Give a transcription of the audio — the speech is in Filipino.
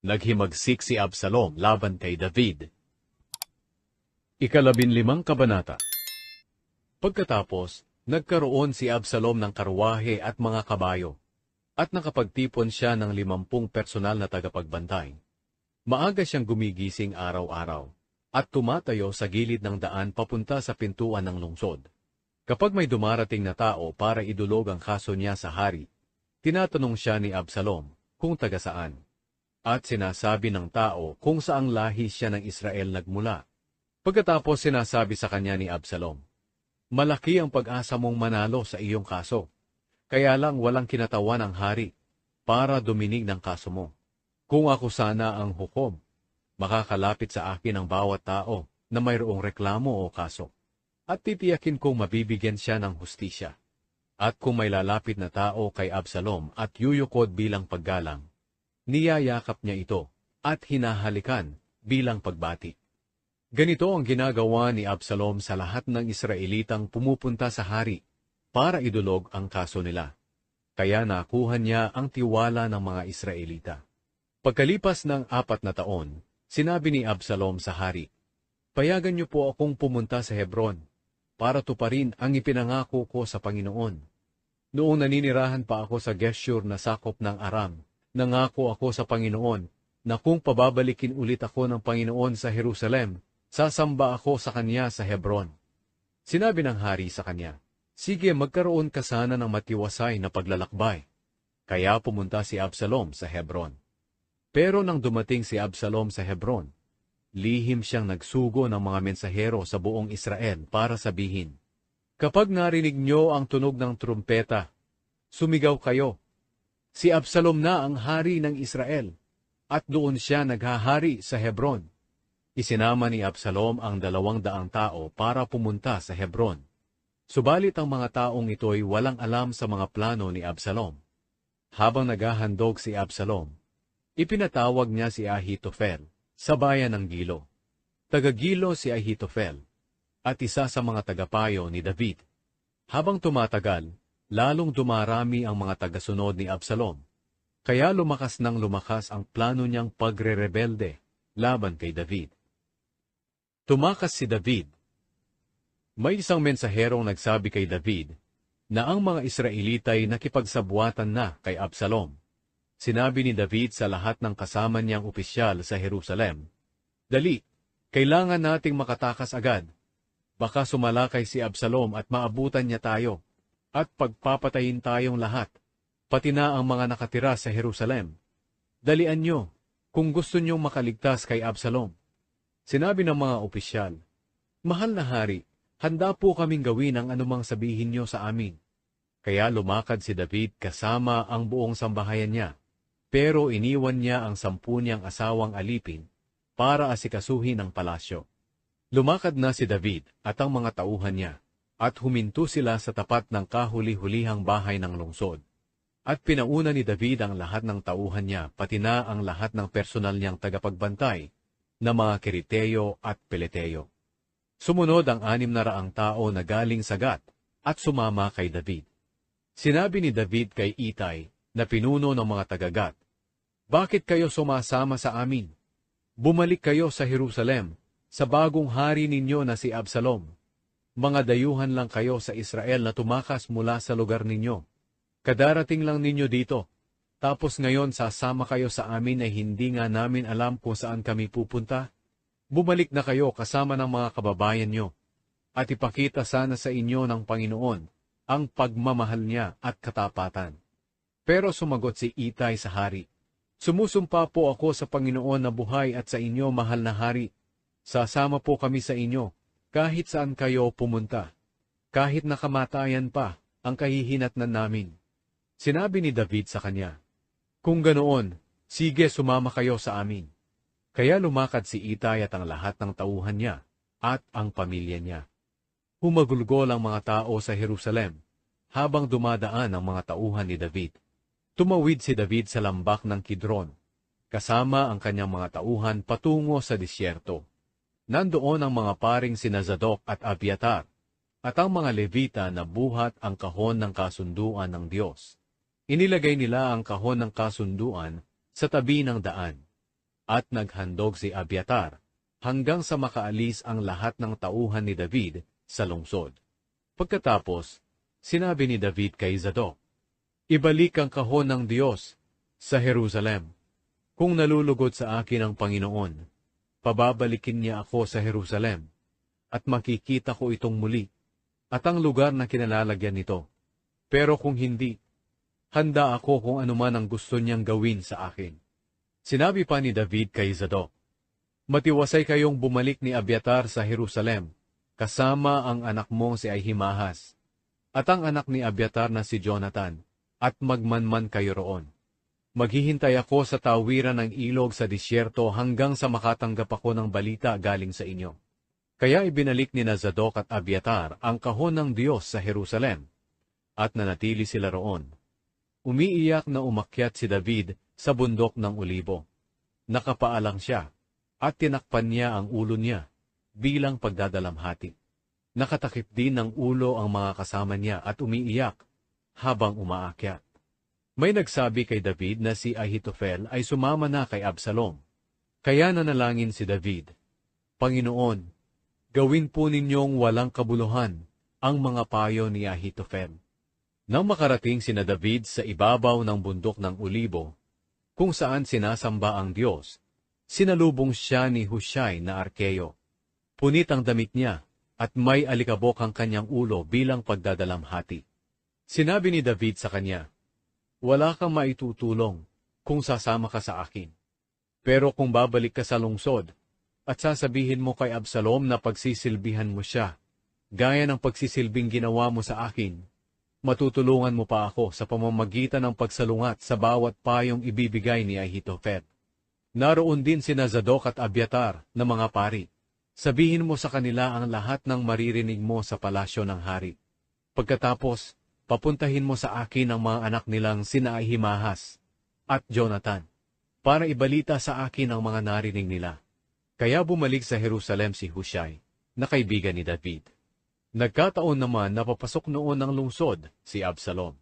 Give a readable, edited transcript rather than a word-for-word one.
Naghimagsik si Absalom laban kay David. Ika-15 kabanata. Pagkatapos, nagkaroon si Absalom ng karwahe at mga kabayo, at nakapagtipon siya ng 50 personal na tagapagbantay. Maaga siyang gumigising araw-araw, at tumatayo sa gilid ng daan papunta sa pintuan ng lungsod. Kapag may dumarating na tao para idulog ang kaso niya sa hari, tinatanong siya ni Absalom kung taga saan. At sinasabi ng tao kung saang lahi siya ng Israel nagmula. Pagkatapos sinasabi sa kanya ni Absalom, "Malaki ang pag-asa mong manalo sa iyong kaso, kaya lang walang kinatawan ang hari para duminig ng kaso mo. Kung ako sana ang hukom, makakalapit sa akin ang bawat tao na mayroong reklamo o kaso, at titiyakin kong mabibigyan siya ng hustisya. At kung may lalapit na tao kay Absalom at yuyukod bilang paggalang, niyayakap niya ito at hinahalikan bilang pagbati." Ganito ang ginagawa ni Absalom sa lahat ng Israelitang pumupunta sa hari para idulog ang kaso nila. Kaya nakuha niya ang tiwala ng mga Israelita. Pagkalipas ng 4 na taon, sinabi ni Absalom sa hari, "Payagan niyo po akong pumunta sa Hebron para tuparin ang ipinangako ko sa Panginoon. Noong naninirahan pa ako sa Geshur na sakop ng Aram, nangako ako sa Panginoon na kung pababalikin ulit ako ng Panginoon sa Jerusalem, sasamba ako sa kanya sa Hebron." Sinabi ng hari sa kanya, "Sige, magkaroon ka sana ng matiwasay na paglalakbay." Kaya pumunta si Absalom sa Hebron. Pero nang dumating si Absalom sa Hebron, lihim siyang nagsugo ng mga mensahero sa buong Israel para sabihin, "Kapag narinig niyo ang tunog ng trumpeta, sumigaw kayo. Si Absalom na ang hari ng Israel, at doon siya naghahari sa Hebron." Isinama ni Absalom ang 200 tao para pumunta sa Hebron. Subalit ang mga taong ito'y walang alam sa mga plano ni Absalom. Habang naghahandog si Absalom, ipinatawag niya si Ahitofel sa bayan ng Gilo. Taga-Gilo si Ahitofel, at isa sa mga tagapayo ni David. Habang tumatagal, lalong dumarami ang mga tagasunod ni Absalom, kaya lumakas ang plano niyang pagre-rebelde laban kay David. Tumakas si David. May isang mensaherong nagsabi kay David na ang mga Israelita'y nakipagsabuatan na kay Absalom. Sinabi ni David sa lahat ng kasama niyang opisyal sa Jerusalem, "Dali, kailangan nating makatakas agad. Baka sumalakay si Absalom at maabutan niya tayo, at pagpapatayin tayong lahat, pati na ang mga nakatira sa Jerusalem. Dalian niyo, kung gusto niyong makaligtas kay Absalom." Sinabi ng mga opisyal, "Mahal na hari, handa po kaming gawin ang anumang sabihin niyo sa amin." Kaya lumakad si David kasama ang buong sambahayan niya, pero iniwan niya ang 10 niyang asawang alipin para asikasuhin ang palasyo. Lumakad na si David at ang mga tauhan niya, at huminto sila sa tapat ng kahuli-hulihang bahay ng lungsod. At pinauna ni David ang lahat ng tauhan niya, pati na ang lahat ng personal niyang tagapagbantay, na mga Kereteo at Peleteo. Sumunod ang 600 tao na galing sa Gat at sumama kay David. Sinabi ni David kay Itay, na pinuno ng mga taga-Gat, "Bakit kayo sumasama sa amin? Bumalik kayo sa Jerusalem, sa bagong hari ninyo na si Absalom. Mga dayuhan lang kayo sa Israel na tumakas mula sa lugar ninyo. Kadarating lang ninyo dito. Tapos ngayon sasama kayo sa amin ay hindi nga namin alam kung saan kami pupunta. Bumalik na kayo kasama ng mga kababayan nyo, at ipakita sana sa inyo ng Panginoon ang pagmamahal niya at katapatan." Pero sumagot si Itay sa hari, "Sumusumpa po ako sa Panginoon na buhay at sa inyo, mahal na hari. Sasama po kami sa inyo, kahit saan kayo pumunta, kahit nakamatayan pa ang kahihinatnan namin." Sinabi ni David sa kanya, "Kung ganoon, sige, sumama kayo sa amin." Kaya lumakad si Itay at ang lahat ng tauhan niya at ang pamilya niya. Humagulgol ang mga tao sa Jerusalem habang dumadaan ang mga tauhan ni David. Tumawid si David sa lambak ng Kidron, kasama ang kanyang mga tauhan patungo sa disyerto. Nandoon ang mga paring sina Zadok at Abiatar, at ang mga Levita na buhat ang kahon ng kasunduan ng Diyos. Inilagay nila ang kahon ng kasunduan sa tabi ng daan. at naghandog si Abiatar hanggang sa makaalis ang lahat ng tauhan ni David sa lungsod. Pagkatapos, sinabi ni David kay Zadok, "Ibalik ang kahon ng Diyos sa Jerusalem. Kung nalulugod sa akin ang Panginoon, pababalikin niya ako sa Jerusalem, at makikita ko itong muli, at ang lugar na kinalalagyan nito. Pero kung hindi, handa ako kung anuman ang gusto niyang gawin sa akin." Sinabi pa ni David kay Zadok, "Matiwasay kayong bumalik ni Abiatar sa Jerusalem, kasama ang anak mong si Ahimahas, at ang anak ni Abiatar na si Jonathan, at magmanman kayo roon. Maghihintay ako sa tawiran ng ilog sa disyerto hanggang sa makatanggap ako ng balita galing sa inyo." Kaya ibinalik ni Zadok at Abiatar ang kahon ng Diyos sa Jerusalem, at nanatili sila roon. Umiiyak na umakyat si David sa bundok ng Olibo. Nakapaalang siya, at tinakpan niya ang ulo niya bilang pagdadalamhati. Nakatakip din ng ulo ang mga kasama niya at umiiyak habang umaakyat. May nagsabi kay David na si Ahitofel ay sumama na kay Absalom. Kaya nanalangin si David, "Panginoon, gawin po ninyong walang kabuluhan ang mga payo ni Ahitofel." Nang makarating sina David sa ibabaw ng bundok ng Olibo, kung saan sinasamba ang Diyos, sinalubong siya ni Hushai na Arkeyo. Punit ang damit niya, at may alikabok ang kanyang ulo bilang pagdadalamhati. Sinabi ni David sa kanya, "Wala kang maitutulong kung sasama ka sa akin. Pero kung babalik ka sa lungsod, at sasabihin mo kay Absalom na pagsisilbihan mo siya, gaya ng pagsisilbing ginawa mo sa akin, matutulungan mo pa ako sa pamamagitan ng pagsalungat sa bawat payong ibibigay ni Ahitofel. Naroon din sina Zadok at Abiatar na mga pari. Sabihin mo sa kanila ang lahat ng maririnig mo sa palasyo ng hari. Pagkatapos, papuntahin mo sa akin ang mga anak nilang sina Ahimahas at Jonathan, para ibalita sa akin ang mga narinig nila." Kaya bumalik sa Jerusalem si Hushai, na kaibigan ni David. Nagkataon naman na papasok noon ng lungsod si Absalom.